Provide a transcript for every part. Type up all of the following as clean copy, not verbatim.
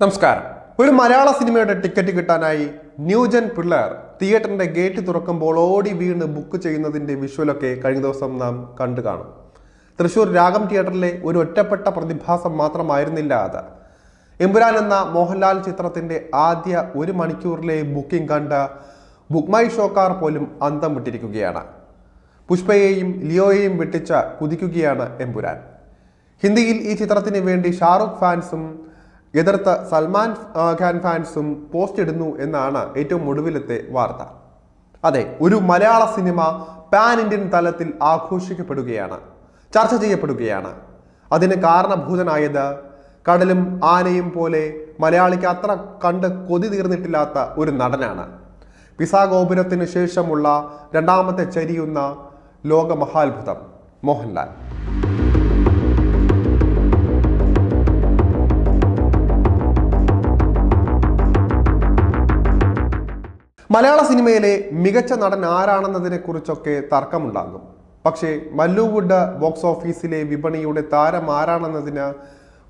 നമസ്കാരം. ഒരു മലയാള സിനിമയുടെ ടിക്കറ്റ് കിട്ടാനായി ന്യൂജൻ പിള്ളേർ തിയേറ്ററിന്റെ ഗേറ്റ് തുറക്കുമ്പോൾ ഓടി വീണ് ബുക്ക് ചെയ്യുന്നതിന്റെ വിഷ്വലൊക്കെ കഴിഞ്ഞ ദിവസം നാം കണ്ടു കാണും. തൃശൂർ രാഗം തിയേറ്ററിലെ ഒരു ഒറ്റപ്പെട്ട പ്രതിഭാസം മാത്രമായിരുന്നില്ല അത്. എമ്പുരാൻ എന്ന മോഹൻലാൽ ചിത്രത്തിന്റെ ആദ്യ ഒരു മണിക്കൂറിലെ ബുക്കിംഗ് കണ്ട ബുക്ക് മൈ ഷോക്കാർ പോലും അന്തം വിട്ടിരിക്കുകയാണ്. പുഷ്പയെയും ലിയോയെയും വെട്ടിച്ച കുതിക്കുകയാണ് എമ്പുരാൻ. ഹിന്ദിയിൽ ഈ ചിത്രത്തിന് വേണ്ടി ഷാറുഖ് ഫാൻസും എതിർത്ത സൽമാൻ ഖാൻ ഫാൻസും പോസ്റ്റ് ഇടുന്നു എന്നാണ് ഏറ്റവും ഒടുവിലത്തെ വാർത്ത. അതെ, ഒരു മലയാള സിനിമ പാൻ ഇന്ത്യൻ തലത്തിൽ ആഘോഷിക്കപ്പെടുകയാണ്, ചർച്ച ചെയ്യപ്പെടുകയാണ്. അതിന് കാരണഭൂതനായത് കടലും ആനയും പോലെ മലയാളിക്ക് അത്ര കണ്ട് കൊതി തീർന്നിട്ടില്ലാത്ത ഒരു നടനാണ്. പിസാ ഗോപുരത്തിന് ശേഷമുള്ള രണ്ടാമത്തെ ചരിയുന്ന ലോക മഹാത്ഭുതം മോഹൻലാൽ. മലയാള സിനിമയിലെ മികച്ച നടൻ ആരാണെന്നതിനെ കുറിച്ചൊക്കെ തർക്കമുണ്ടാകും. പക്ഷേ മല്ലൂവുഡ് ബോക്സ് ഓഫീസിലെ വിപണിയുടെ താരം ആരാണെന്നതിന്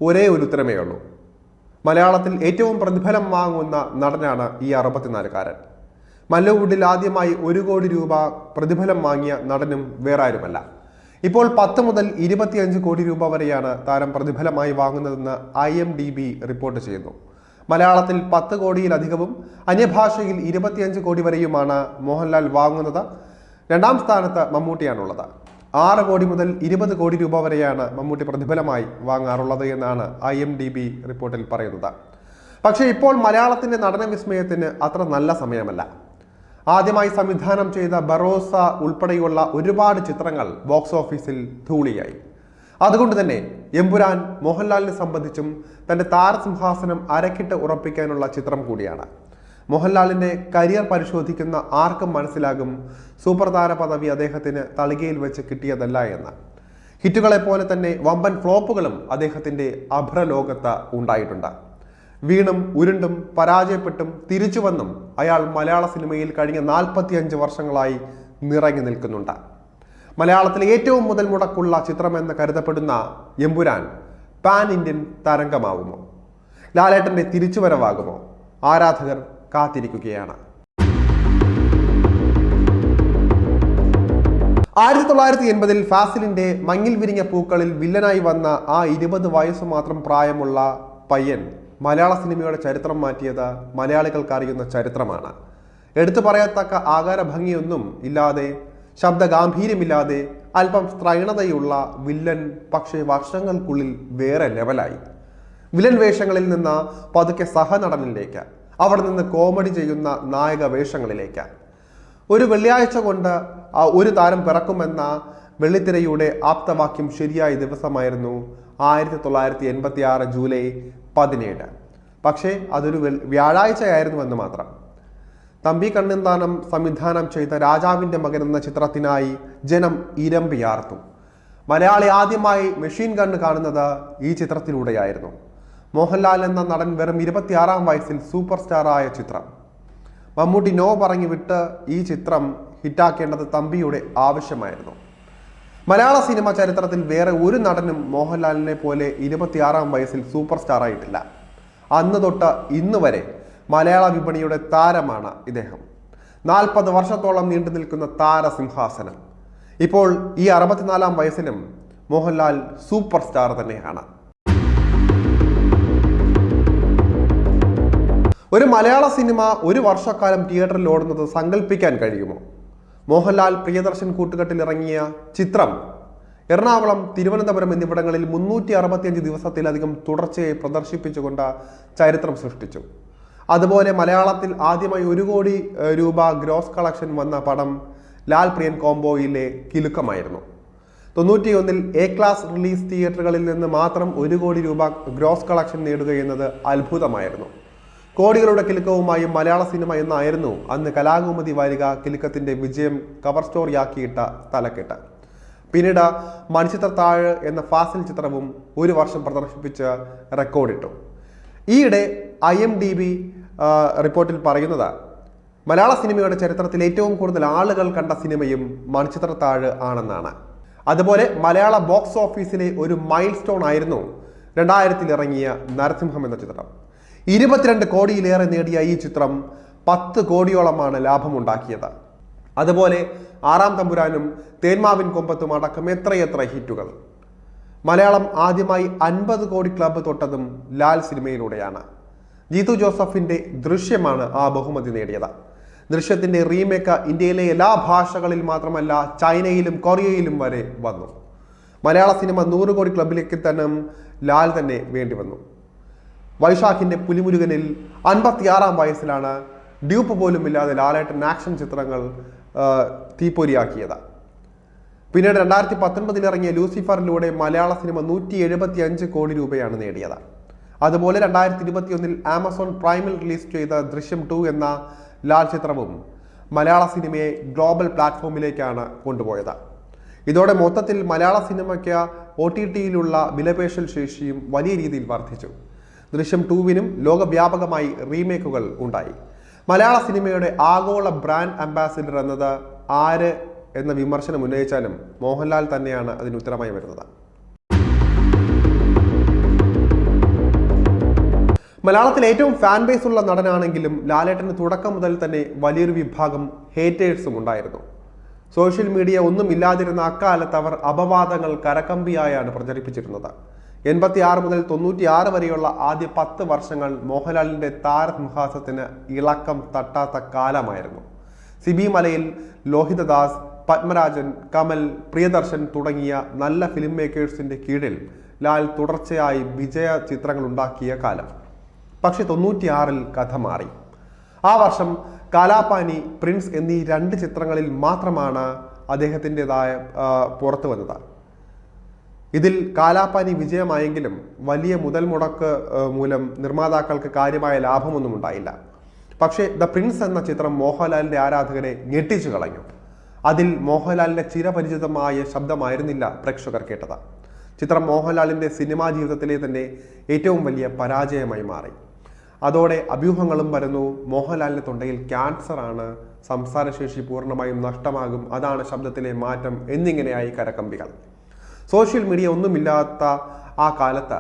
ഒരേ ഒരു ഉത്തരമേ ഉള്ളൂ. മലയാളത്തിൽ ഏറ്റവും പ്രതിഫലം വാങ്ങുന്ന നടനാണ് ഈ 64-കാരൻ. മല്ലൂവുഡിൽ ആദ്യമായി 1 കോടി രൂപ പ്രതിഫലം വാങ്ങിയ നടനും വേറെ ആരുമല്ല. ഇപ്പോൾ 10 മുതൽ 25 കോടി രൂപ വരെയാണ് താരം പ്രതിഫലമായി വാങ്ങുന്നതെന്ന് IMDb റിപ്പോർട്ട് ചെയ്യുന്നു. മലയാളത്തിൽ 10 കോടിയിലധികവും അന്യഭാഷയിൽ 25 കോടി വരെയുമാണ് മോഹൻലാൽ വാങ്ങുന്നത്. രണ്ടാം സ്ഥാനത്ത് മമ്മൂട്ടിയാണുള്ളത്. 6 കോടി മുതൽ 20 കോടി രൂപ വരെയാണ് മമ്മൂട്ടി പ്രതിഫലമായി വാങ്ങാറുള്ളത് എന്നാണ് IMDb റിപ്പോർട്ടിൽ പറയുന്നത്. പക്ഷേ ഇപ്പോൾ മലയാളത്തിന്റെ നടന വിസ്മയത്തിന് അത്ര നല്ല സമയമല്ല. ആദ്യമായി സംവിധാനം ചെയ്ത ബറോസ ഉൾപ്പെടെയുള്ള ഒരുപാട് ചിത്രങ്ങൾ ബോക്സ് ഓഫീസിൽ ധൂളിയായി. അതുകൊണ്ട് തന്നെ എമ്പുരാൻ മോഹൻലാലിനെ സംബന്ധിച്ചും തന്റെ താരസിംഹാസനം അരക്കിട്ട് ഉറപ്പിക്കാനുള്ള ചിത്രം കൂടിയാണ്. മോഹൻലാലിന്റെ കരിയർ പരിശോധിക്കുന്ന ആർക്കും മനസ്സിലാകും സൂപ്പർ താര പദവി അദ്ദേഹത്തിന് തളികയിൽ വെച്ച് കിട്ടിയതല്ല എന്ന്. ഹിറ്റുകളെ പോലെ തന്നെ വമ്പൻ ഫ്ലോപ്പുകളും അദ്ദേഹത്തിന്റെ അഭ്രലോകത്ത് ഉണ്ടായിട്ടുണ്ട്. വീണും ഉരുണ്ടും പരാജയപ്പെട്ടും തിരിച്ചുവന്നും അയാൾ മലയാള സിനിമയിൽ കഴിഞ്ഞ 45 വർഷങ്ങളായി നിറങ്ങി നിൽക്കുന്നുണ്ട്. മലയാളത്തിലെ ഏറ്റവും മുതൽ മുടക്കുള്ള ചിത്രമെന്ന് കരുതപ്പെടുന്ന എമ്പുരാൻ പാൻ ഇന്ത്യൻ തരംഗമാകുമോ? ലാലേട്ടന്റെ തിരിച്ചുവരവാകുമോ? ആരാധകർ കാത്തിരിക്കുകയാണ്. 1980-ൽ ഫാസിലിന്റെ മങ്ങിൽ വിരിഞ്ഞ പൂക്കളിൽ വില്ലനായി വന്ന ആ 20 വയസ്സ് മാത്രം പ്രായമുള്ള പയ്യൻ മലയാള സിനിമയുടെ ചരിത്രം മാറ്റിയത് മലയാളികൾക്ക് അറിയുന്ന ചരിത്രമാണ്. എടുത്തു പറയത്തക്ക ആകാര ഭംഗിയൊന്നും ഇല്ലാതെ, ശബ്ദ ഗാംഭീര്യമില്ലാതെ, അല്പം സ്ത്രൈണതയുള്ള വില്ലൻ പക്ഷേ വർഷങ്ങൾക്കുള്ളിൽ വേറെ ലെവലായി. വില്ലൻ വേഷങ്ങളിൽ നിന്ന് പതുക്കെ സഹനടനിലേക്ക്, അവിടെ നിന്ന് കോമഡി ചെയ്യുന്ന നായക വേഷങ്ങളിലേക്ക്. ഒരു വെള്ളിയാഴ്ച കൊണ്ട് ഒരു താരം പിറക്കുമെന്ന വെള്ളിത്തിരയുടെ ആപ്തവാക്യം ശരിയായ ദിവസമായിരുന്നു 1986 ജൂലൈ 17. പക്ഷേ അതൊരു വ്യാഴാഴ്ചയായിരുന്നുവെന്ന് മാത്രം. തമ്പി കണ്ണന്താനം സംവിധാനം ചെയ്ത രാജാവിൻ്റെ മകൻ എന്ന ചിത്രത്തിനായി ജനം ഇരമ്പിയാർത്തു. മലയാളി ആദ്യമായി മെഷീൻ ഗണ്ണ് കാണുന്നത് ഈ ചിത്രത്തിലൂടെയായിരുന്നു. മോഹൻലാൽ എന്ന നടൻ വെറും 26-ാം വയസ്സിൽ സൂപ്പർ സ്റ്റാറായ ചിത്രം. മമ്മൂട്ടി നോ പറഞ്ഞു വിട്ട് ഈ ചിത്രം ഹിറ്റാക്കേണ്ടത് തമ്പിയുടെ ആവശ്യമായിരുന്നു. മലയാള സിനിമ ചരിത്രത്തിൽ വേറെ ഒരു നടനും മോഹൻലാലിനെ പോലെ 26-ാം വയസ്സിൽ സൂപ്പർ സ്റ്റാർ ആയിട്ടില്ല. അന്ന് തൊട്ട് ഇന്ന് വരെ മലയാള വിപണിയുടെ താരമാണ് ഇദ്ദേഹം. 40 വർഷത്തോളം നീണ്ടു നിൽക്കുന്ന താരസിംഹാസനം. ഇപ്പോൾ ഈ 64-ാം വയസ്സിലും മോഹൻലാൽ സൂപ്പർ സ്റ്റാർ തന്നെയാണ്. ഒരു മലയാള സിനിമ ഒരു വർഷക്കാലം തിയേറ്ററിൽ ഓടുന്നത് സങ്കല്പിക്കാൻ കഴിയുമോ? മോഹൻലാൽ പ്രിയദർശൻ കൂട്ടുകെട്ടിൽ ഇറങ്ങിയ ചിത്രം എറണാകുളം, തിരുവനന്തപുരം എന്നിവിടങ്ങളിൽ 365 ദിവസത്തിലധികം തുടർച്ചയായി പ്രദർശിപ്പിച്ചുകൊണ്ട് ചരിത്രം സൃഷ്ടിച്ചു. അതുപോലെ മലയാളത്തിൽ ആദ്യമായി 1 കോടി രൂപ ഗ്രോസ് കളക്ഷൻ വന്ന പടം ലാൽ പ്രിയൻ കോംബോയിലെ കിലുക്കമായിരുന്നു. 91-ൽ A ക്ലാസ് റിലീസ് തിയേറ്ററുകളിൽ നിന്ന് മാത്രം 1 കോടി രൂപ ഗ്രോസ് കളക്ഷൻ നേടുക എന്നത് അത്ഭുതമായിരുന്നു. കോടികളുടെ കിലുക്കവുമായും മലയാള സിനിമ എന്നായിരുന്നു അന്ന് കലാകുമുദി വാരിക കിലുക്കത്തിന്റെ വിജയം കവർ സ്റ്റോറിയാക്കിയിട്ട തലക്കെട്ട്. പിന്നീട് മണിച്ചിത്രത്താഴ് എന്ന ഫാസിൽ ചിത്രവും 1 വർഷം പ്രദർശിപ്പിച്ച് റെക്കോർഡിട്ടു. ഈയിടെ IMDb റിപ്പോർട്ടിൽ പറയുന്നത് മലയാള സിനിമയുടെ ചരിത്രത്തിൽ ഏറ്റവും കൂടുതൽ ആളുകൾ കണ്ട സിനിമയും മണിച്ചിത്രത്താഴ് ആണെന്നാണ്. അതുപോലെ മലയാള ബോക്സ് ഓഫീസിലെ ഒരു മൈൽ സ്റ്റോൺ ആയിരുന്നു 2000-ൽ ഇറങ്ങിയ നരസിംഹം എന്ന ചിത്രം. 22 കോടിയിലേറെ നേടിയ ഈ ചിത്രം 10 കോടിയോളമാണ് ലാഭമുണ്ടാക്കിയത്. അതുപോലെ ആറാം തമ്പുരാനും തേന്മാവിൻ കൊമ്പത്തും അടക്കം എത്രയെത്ര ഹിറ്റുകൾ. മലയാളം ആദ്യമായി 50 കോടി ക്ലബ്ബ് തൊട്ടതും ലാൽ സിനിമയിലൂടെയാണ്. ജീതു ജോസഫിന്റെ ദൃശ്യമാണ് ആ ബഹുമതി നേടിയത്. ദൃശ്യത്തിന്റെ റീമേക്ക് ഇന്ത്യയിലെ എല്ലാ ഭാഷകളിൽ മാത്രമല്ല ചൈനയിലും കൊറിയയിലും വരെ വന്നു. മലയാള സിനിമ 100 കോടി ക്ലബിലേക്ക് തന്നെ ലാൽ തന്നെ വേണ്ടി വന്നു. വൈശാഖിന്റെ പുലിമുരുകനിൽ 56-ാം വയസ്സിലാണ് ഡ്യൂപ്പ് പോലും ഇല്ലാതെ ലാലേട്ടൻ ആക്ഷൻ ചിത്രങ്ങൾ തീപ്പൊരിയാക്കിയത്. പിന്നീട് 2019 ഇറങ്ങിയ ലൂസിഫറിലൂടെ മലയാള സിനിമ 175 കോടി രൂപയാണ് നേടിയത്. അതുപോലെ 2021 ആമസോൺ പ്രൈമിൽ റിലീസ് ചെയ്ത ദൃശ്യം 2 എന്ന ലാൽ ചിത്രവും മലയാള സിനിമയെ ഗ്ലോബൽ പ്ലാറ്റ്ഫോമിലേക്കാണ് കൊണ്ടുപോയത്. ഇതോടെ മൊത്തത്തിൽ മലയാള സിനിമയ്ക്ക് OTTയിലുള്ള വിലപേശൽ ശേഷിയും വലിയ രീതിയിൽ വർദ്ധിച്ചു. ദൃശ്യം 2വിനും ലോകവ്യാപകമായി റീമേക്കുകൾ ഉണ്ടായി. മലയാള സിനിമയുടെ ആഗോള ബ്രാൻഡ് അംബാസിഡർ എന്നത് ആര് എന്ന വിമർശനം ഉന്നയിച്ചാലും മോഹൻലാൽ തന്നെയാണ് അതിന് ഉത്തരമായി വരുന്നത്. മലയാളത്തിൽ ഏറ്റവും ഫാൻ ബേസ് ഉള്ള നടനാണെങ്കിലും ലാലേട്ടന് തുടക്കം മുതൽ തന്നെ വലിയൊരു വിഭാഗം ഹേറ്റേഴ്സും ഉണ്ടായിരുന്നു. സോഷ്യൽ മീഡിയ ഒന്നും ഇല്ലാതിരുന്ന അക്കാലത്ത് അവർ അപവാദങ്ങൾ കരകമ്പിയായാണ് പ്രചരിപ്പിച്ചിരുന്നത്. 86 മുതൽ 96 വരെയുള്ള ആദ്യ 10 വർഷങ്ങൾ മോഹൻലാലിന്റെ താരസിംഹാസനത്തിന് ഇളക്കം തട്ടാത്ത കാലമായിരുന്നു. സിബി മലയിൽ, ലോഹിതദാസ്, പത്മരാജൻ, കമൽ, പ്രിയദർശൻ തുടങ്ങിയ നല്ല ഫിലിം മേക്കേഴ്സിന്റെ കീഴിൽ ലാൽ തുടർച്ചയായി വിജയ ചിത്രങ്ങൾ ഉണ്ടാക്കിയ കാലം. പക്ഷെ 96-ൽ കഥ മാറി. ആ വർഷം കാലാപാനി, പ്രിൻസ് എന്നീ 2 ചിത്രങ്ങളിൽ മാത്രമാണ് അദ്ദേഹത്തിൻ്റെതായ പുറത്തു വന്നത്. ഇതിൽ കാലാപാനി വിജയമായെങ്കിലും വലിയ മുതൽ മുടക്ക് മൂലം നിർമ്മാതാക്കൾക്ക് കാര്യമായ ലാഭമൊന്നും ഉണ്ടായില്ല. പക്ഷേ ദ പ്രിൻസ് എന്ന ചിത്രം മോഹൻലാലിന്റെ ആരാധകരെ ഞെട്ടിച്ചു കളഞ്ഞു. അതിൽ മോഹൻലാലിന്റെ ചിരപരിചിതമായ ശബ്ദമായിരുന്നില്ല പ്രേക്ഷകർ കേട്ടത്. ചിത്രം മോഹൻലാലിന്റെ സിനിമാ ജീവിതത്തിലെ തന്നെ ഏറ്റവും വലിയ പരാജയമായി മാറി. അതോടെ അഭ്യൂഹങ്ങളും വരുന്നു, മോഹൻലാലിന്റെ തൊണ്ടയിൽ ക്യാൻസർ ആണ്, സംസാരശേഷി പൂർണ്ണമായും നഷ്ടമാകും, അതാണ് ശബ്ദത്തിലെ മാറ്റം എന്നിങ്ങനെയായി കരകമ്പികൾ. സോഷ്യൽ മീഡിയ ഒന്നുമില്ലാത്ത ആ കാലത്ത്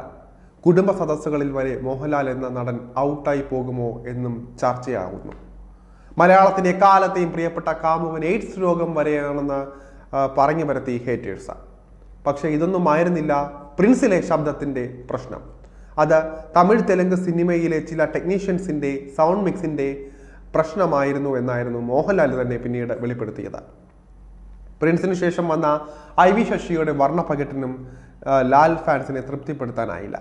കുടുംബ സദസ്സുകളിൽ വരെ മോഹൻലാൽ എന്ന നടൻ ഔട്ടായി പോകുമോ എന്നും ചർച്ചയാകുന്നു. മലയാളത്തിന്റെ എക്കാലത്തെയും പ്രിയപ്പെട്ട കാമുകൻ എയ്ഡ്സ് രോഗം വരെയാണെന്ന് പറഞ്ഞു പരത്തി ഹേറ്റേഴ്സ്. പക്ഷെ ഇതൊന്നും ആയിരുന്നില്ല പ്രിൻസിലെ ശബ്ദത്തിന്റെ പ്രശ്നം. അത് തമിഴ് തെലുങ്ക് സിനിമയിലെ ചില ടെക്നീഷ്യൻസിന്റെ സൗണ്ട് മിക്സിന്റെ പ്രശ്നമായിരുന്നു എന്നായിരുന്നു മോഹൻലാൽ തന്നെ പിന്നീട് വെളിപ്പെടുത്തിയത്. പ്രിൻസിന് ശേഷം വന്ന IV ശശിയുടെ വർണ്ണപകിട്ടിനും ലാൽ ഫാൻസിനെ തൃപ്തിപ്പെടുത്താനായില്ല.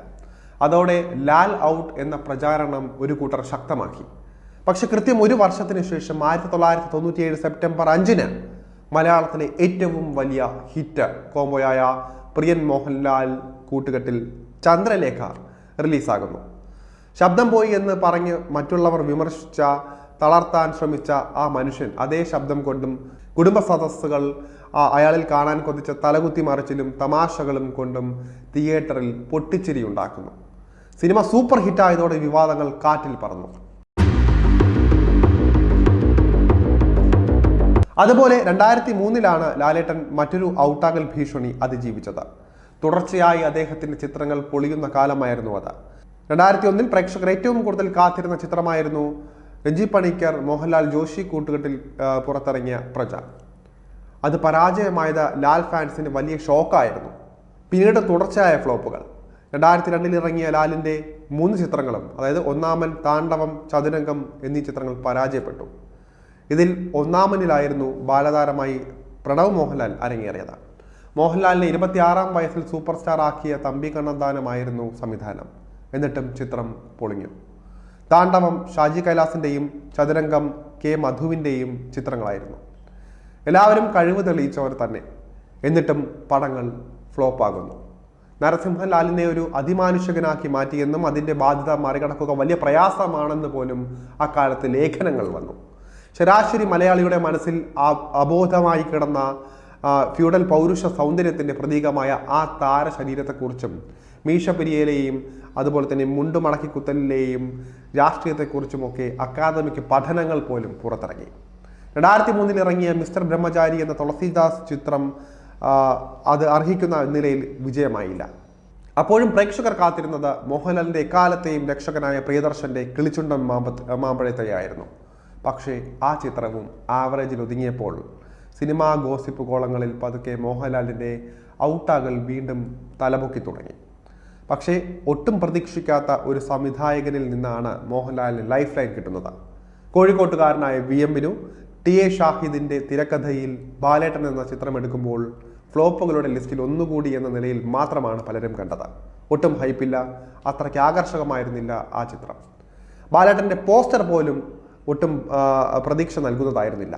അതോടെ ലാൽ ഔട്ട് എന്ന പ്രചാരണം ഒരു കൂട്ടർ ശക്തമാക്കി. പക്ഷെ കൃത്യം 1 വർഷത്തിന് ശേഷം 1997 സെപ്റ്റംബർ 5-ന് മലയാളത്തിലെ ഏറ്റവും വലിയ ഹിറ്റ് കോംബോയായ പ്രിയൻ മോഹൻലാൽ കൂട്ടുകെട്ടിൽ ചന്ദ്രലേഖ റിലീസാകുന്നു. ശബ്ദം പോയി എന്ന് പറഞ്ഞ് മറ്റുള്ളവർ വിമർശിച്ച, തളർത്താൻ ശ്രമിച്ച ആ മനുഷ്യൻ അതേ ശബ്ദം കൊണ്ടും കുടുംബ സദസ്സുകൾ അയാളിൽ കാണാൻ കൊതിച്ച തലകുത്തി മറിച്ചിലും തമാശകളും കൊണ്ടും തിയേറ്ററിൽ പൊട്ടിച്ചിരി ഉണ്ടാക്കുന്നു. സിനിമ സൂപ്പർ ഹിറ്റായതോടെ വിവാദങ്ങൾ കാറ്റിൽ പറന്നു. അതുപോലെ 2003-ലാണ് ലാലേട്ടൻ മറ്റൊരു ഔട്ടാകൽ ഭീഷണി അതിജീവിച്ചത്. തുടർച്ചയായി അദ്ദേഹത്തിന്റെ ചിത്രങ്ങൾ പൊളിയുന്ന കാലമായിരുന്നു അത്. 2001-ൽ പ്രേക്ഷകർ ഏറ്റവും കൂടുതൽ കാത്തിരുന്ന ചിത്രമായിരുന്നു രഞ്ജി പണിക്കർ, മോഹൻലാൽ, ജോഷി കൂട്ടുകെട്ടിൽ പുറത്തിറങ്ങിയ പ്രജ. അത് പരാജയമായത് ലാൽ ഫാൻസിന് വലിയ ഷോക്കായിരുന്നു. പിന്നീട് തുടർച്ചയായ ഫ്ലോപ്പുകൾ. 2002-ൽ ഇറങ്ങിയ ലാലിന്റെ 3 ചിത്രങ്ങളും, അതായത് ഒന്നാമൻ, താണ്ഡവം, ചതുരംഗം എന്നീ ചിത്രങ്ങൾ പരാജയപ്പെട്ടു. ഇതിൽ ഒന്നാമനിലായിരുന്നു ബാലതാരമായി പ്രണവ് മോഹൻലാൽ അരങ്ങേറിയത്. മോഹൻലാലിനെ 26-ാം വയസ്സിൽ സൂപ്പർ സ്റ്റാർ ആക്കിയ തമ്പി കണ്ണന്താനമായിരുന്നു സംവിധാനം. എന്നിട്ടും ചിത്രം പൊളിഞ്ഞു. താണ്ഡവം ഷാജി കൈലാസിന്റെയും ചതുരംഗം K. മധുവിന്റെയും ചിത്രങ്ങളായിരുന്നു. എല്ലാവരും കഴിവ് തെളിയിച്ചവർ തന്നെ. എന്നിട്ടും പടങ്ങൾ ഫ്ലോപ്പാകുന്നു. നരസിംഹലാലിനെ ഒരു അതിമാനുഷികനാക്കി മാറ്റിയെന്നും അതിന്റെ ബാധ്യത മറികടക്കുക വലിയ പ്രയാസമാണെന്ന് പോലും അക്കാലത്ത് ലേഖനങ്ങൾ വന്നു. ശരാശരി മലയാളിയുടെ മനസ്സിൽ അബോധമായി കിടന്ന ഫ്യൂഡൽ പൗരുഷ സൗന്ദര്യത്തിന്റെ പ്രതീകമായ ആ താരശരീരത്തെക്കുറിച്ചും മീശപ്പെരിയയിലെയും അതുപോലെ തന്നെ മുണ്ടുമടക്കി കുത്തലിലെയും രാഷ്ട്രീയത്തെക്കുറിച്ചുമൊക്കെ അക്കാദമിക് പഠനങ്ങൾ പോലും പുറത്തിറങ്ങി. 2003-ൽ ഇറങ്ങിയ മിസ്റ്റർ ബ്രഹ്മചാരി എന്ന തുളസീദാസ് ചിത്രം അത് അർഹിക്കുന്ന നിലയിൽ വിജയമായില്ല. അപ്പോഴും പ്രേക്ഷകർ കാത്തിരുന്നത് മോഹൻലാലിന്റെ എക്കാലത്തെയും രക്ഷകനായ പ്രിയദർശന്റെ കിളിച്ചുണ്ടൻ മാമ്പഴത്തെയായിരുന്നു. പക്ഷേ ആ ചിത്രവും ആവറേജിൽ ഒതുങ്ങിയപ്പോൾ സിനിമാ ഗോസിപ്പ് കോളങ്ങളിൽ പതുക്കെ മോഹൻലാലിന്റെ ഔട്ടാകൽ വീണ്ടും തലപൊക്കി തുടങ്ങി. പക്ഷേ ഒട്ടും പ്രതീക്ഷിക്കാത്ത ഒരു സംവിധായകനിൽ നിന്നാണ് മോഹൻലാലിന് ലൈഫ് ലൈൻ കിട്ടുന്നത്. കോഴിക്കോട്ടുകാരനായ VM വിനു TA ഷാഹിദിന്റെ തിരക്കഥയിൽ ബാലേട്ടൻ എന്ന ചിത്രം എടുക്കുമ്പോൾ ഫ്ലോപ്പുകളുടെ ലിസ്റ്റിൽ ഒന്നുകൂടി എന്ന നിലയിൽ മാത്രമാണ് പലരും കണ്ടത്. ഒട്ടും ഹൈപ്പില്ല, അത്രയ്ക്ക് ആകർഷകമായിരുന്നില്ല ആ ചിത്രം. ബാലേട്ടന്റെ പോസ്റ്റർ പോലും ഒട്ടും പ്രതീക്ഷ നൽകുന്നതായിരുന്നില്ല.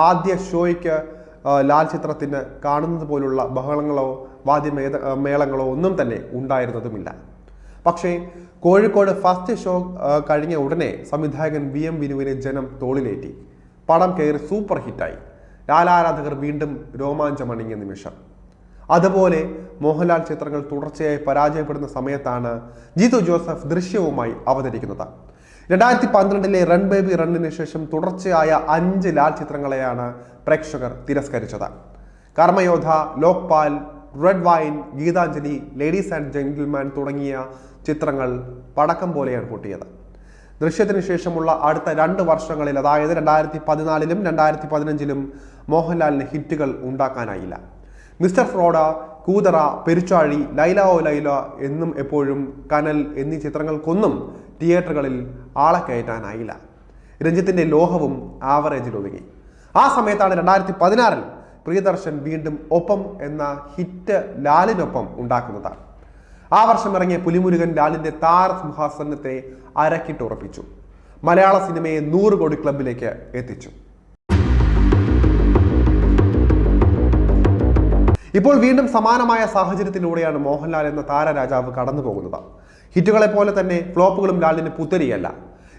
ആദ്യ ഷോയ്ക്ക് ലാൽ ചിത്രത്തിന് കാണുന്നത് പോലുള്ള ബഹളങ്ങളോ മേളങ്ങളോ ഒന്നും തന്നെ ഉണ്ടായിരുന്നതുമില്ല. പക്ഷേ കോഴിക്കോട് ഫസ്റ്റ് ഷോ കഴിഞ്ഞ ഉടനെ സംവിധായകൻ VM വിനുവിനെ ജനം തോളിലേറ്റി. പടം കയറി സൂപ്പർ ഹിറ്റായി. ലാലാരാധകർ വീണ്ടും രോമാഞ്ചമണിങ്ങിയ നിമിഷം. അതുപോലെ മോഹൻലാൽ ചിത്രങ്ങൾ തുടർച്ചയായി പരാജയപ്പെടുന്ന സമയത്താണ് ജീത്തു ജോസഫ് ദൃശ്യവുമായി അവതരിക്കുന്നത്. 2012 റൺ ബേബി റണ്ണിന് ശേഷം തുടർച്ചയായ 5 ലാൽ ചിത്രങ്ങളെയാണ് പ്രേക്ഷകർ തിരസ്കരിച്ചത്. Karmayodha, Lokpal, red wine, Geethanjali, ladies and gentleman തുടങ്ങിയ ചിത്രങ്ങൾ പടക്കം പോലെയാണ് പൊട്ടിയത്. ദൃശ്യത്തിന് ശേഷമുള്ള അടുത്ത 2 വർഷങ്ങളിൽ, അതായത് 2014-ലും 2015-ലും മോഹൻലാലിന് ഹിറ്റുകൾ ഉണ്ടാക്കാനായില്ല. മിസ്റ്റർ ഫ്രോഡ, കൂതറ, പെരുച്ചാഴി, ലൈല ഓ ലൈല എന്നും എപ്പോഴും, കനൽ എന്നീ ചിത്രങ്ങൾക്കൊന്നും തിയേറ്ററുകളിൽ ആളെ കയറ്റാനായില്ല. രഞ്ജിത്തിന്റെ ലോഹവും ആവറേജിൽ ഒതുങ്ങി. ആ സമയത്താണ് 2016-ൽ പ്രിയദർശൻ വീണ്ടും ഒപ്പം എന്ന ഹിറ്റ് ലാലിനൊപ്പം ഉണ്ടാക്കുന്നത്. ആ വർഷം ഇറങ്ങിയ പുലിമുരുകൻ ലാലിന്റെ താരസിംഹാസനത്തെ അരക്കിട്ടുറപ്പിച്ചു. മലയാള സിനിമയെ 100 കോടി ക്ലബിലേക്ക് എത്തിച്ചു. ഇപ്പോൾ വീണ്ടും സമാനമായ സാഹചര്യത്തിലൂടെയാണ് മോഹൻലാൽ എന്ന താരരാജാവ് കടന്നു പോകുന്നത്. ഹിറ്റുകളെ പോലെ തന്നെ ഫ്ലോപ്പുകളും ലാലിന് പുത്തരിയല്ല.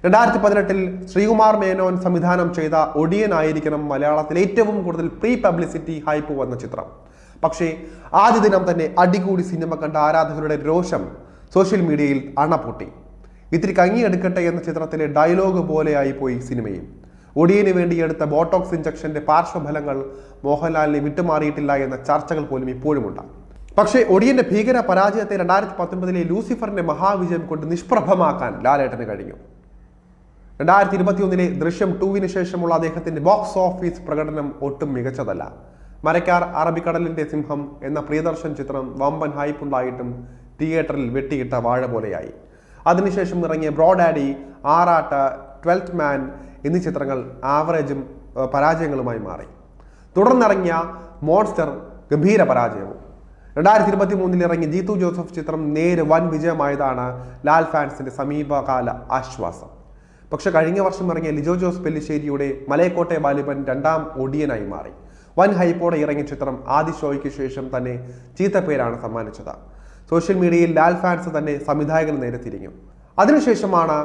2018-ൽ ശ്രീകുമാർ മേനോൻ സംവിധാനം ചെയ്ത ഒടിയൻ ആയിരിക്കണം മലയാളത്തിൽ ഏറ്റവും കൂടുതൽ പ്രീ പബ്ലിസിറ്റി ഹൈപ്പ് വന്ന ചിത്രം. പക്ഷേ ആദ്യ ദിനം തന്നെ അടികൂടി സിനിമ കണ്ട ആരാധകരുടെ രോഷം സോഷ്യൽ മീഡിയയിൽ അണപൊട്ടി. ഇത്തിരി കങ്ങിയെടുക്കട്ടെ എന്ന ചിത്രത്തിലെ ഡയലോഗ് പോലെയായി പോയി സിനിമയും. ഒടിയന് വേണ്ടി എടുത്ത ബോട്ടോക്സ് ഇഞ്ചക്ഷന്റെ പാർശ്വഫലങ്ങൾ മോഹൻലാലിനെ വിട്ടുമാറിയിട്ടില്ല എന്ന ചർച്ചകൾ പോലും ഇപ്പോഴുമുണ്ട്. പക്ഷേ ഒടിയന്റെ ഭീകര പരാജയത്തെ 2019-ലെ ലൂസിഫറിന്റെ മഹാവിജയം കൊണ്ട് നിഷ്പ്രഭമാക്കാൻ ലാലേട്ടന് കഴിഞ്ഞു. 2021-ലെ ദൃശ്യം 2-ന് ശേഷമുള്ള അദ്ദേഹത്തിന്റെ ബോക്സ് ഓഫീസ് പ്രകടനം ഒട്ടും മികച്ചതല്ല. മരക്കാർ, അറബിക്കടലിന്റെ സിംഹം എന്ന പ്രിയദർശൻ ചിത്രം വമ്പൻ ഹൈപ്പുണ്ടായിട്ടും തിയേറ്ററിൽ വെട്ടിയിട്ട വാഴ പോലെയായി. അതിനുശേഷം ഇറങ്ങിയ ബ്രോഡാഡി, ആറാട്ട്, 12th മാൻ എന്നീ ചിത്രങ്ങൾ ആവറേജും പരാജയങ്ങളുമായി മാറി. തുടർന്നിറങ്ങിയ മോൺസ്റ്റർ ഗംഭീര പരാജയവും. 2023-ൽ ഇറങ്ങിയ ജീത്തു ജോസഫ് ചിത്രം നേര് വൻ വിജയമായതാണ് ലാൽ ഫാൻസിന്റെ സമീപകാല ആശ്വാസം. പക്ഷെ കഴിഞ്ഞ വർഷം ഇറങ്ങിയ ലിജോ ജോസ് പെല്ലിശ്ശേരിയുടെ മലയക്കോട്ടെ ബാലിബൻ 2ാം ഒടിയനായി മാറി. വൻ ഹൈപ്പോടെ ഇറങ്ങിയ ചിത്രം ആദ്യ ഷോയ്ക്ക് ശേഷം തന്നെ ചീത്തപ്പേരാണ് സമ്മാനിച്ചത്. സോഷ്യൽ മീഡിയയിൽ ലാൽ ഫാൻസ് തന്നെ സംവിധായകന് നേരെ തിരിഞ്ഞു. അതിനുശേഷമാണ്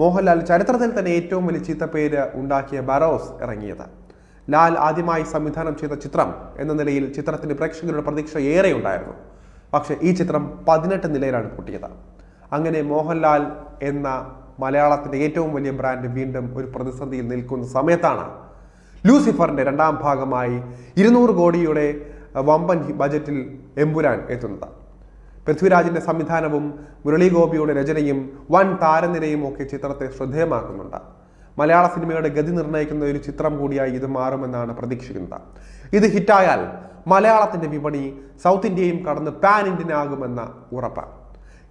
മോഹൻലാൽ ചരിത്രത്തിൽ തന്നെ ഏറ്റവും വലിയ ചീത്തപ്പേര് ഉണ്ടാക്കിയ ബറോസ് ഇറങ്ങിയത്. ലാൽ ആദ്യമായി സംവിധാനം ചെയ്ത ചിത്രം എന്ന നിലയിൽ ചിത്രത്തിന് പ്രേക്ഷകരുടെ പ്രതീക്ഷ ഏറെ ഉണ്ടായിരുന്നു. പക്ഷെ ഈ ചിത്രം 18 നിലയിലാണ് പൊട്ടിയത്. അങ്ങനെ മോഹൻലാൽ എന്ന മലയാളത്തിന്റെ ഏറ്റവും വലിയ ബ്രാൻഡ് വീണ്ടും ഒരു പ്രതിസന്ധിയിൽ നിൽക്കുന്ന സമയത്താണ് ലൂസിഫറിന്റെ 2ാം ഭാഗമായി 200 കോടിയുടെ വമ്പൻ ബജറ്റിൽ എമ്പുരാൻ എത്തുന്നത്. പൃഥ്വിരാജിന്റെ സംവിധാനവും മുരളി ഗോപിയുടെ രചനയും വൻ താരനിരയും ഒക്കെ ചിത്രത്തെ ശ്രദ്ധേയമാക്കുന്നുണ്ട്. മലയാള സിനിമയുടെ ഗതി നിർണ്ണയിക്കുന്ന ഒരു ചിത്രം കൂടിയായി ഇത് മാറുമെന്നാണ് പ്രതീക്ഷിക്കുന്നത്. ഇത് ഹിറ്റായാൽ മലയാളത്തിന്റെ വിപണി സൗത്ത് ഇന്ത്യയും കടന്ന് പാൻ ഇന്ത്യൻ ആകുമെന്ന ഉറപ്പ്.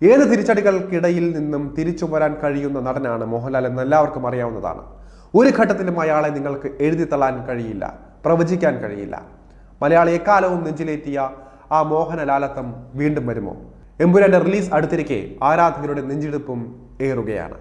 ഏത് തിരിച്ചടികൾക്കിടയിൽ നിന്നും തിരിച്ചു വരാൻ കഴിയുന്ന നടനാണ് മോഹൻലാൽ എന്ന് എല്ലാവർക്കും അറിയാവുന്നതാണ്. ഒരു ഘട്ടത്തിലും അയാളെ നിങ്ങൾക്ക് എഴുതി തള്ളാൻ കഴിയില്ല, പ്രവചിക്കാൻ കഴിയില്ല. മലയാളി എക്കാലവും നെഞ്ചിലേറ്റിയ ആ മോഹനലാലത്തം വീണ്ടും വരുമോ? എമ്പുരാന്റെ റിലീസ് അടുത്തിരിക്കെ ആരാധകരുടെ നെഞ്ചിടിപ്പും ഏറുകയാണ്.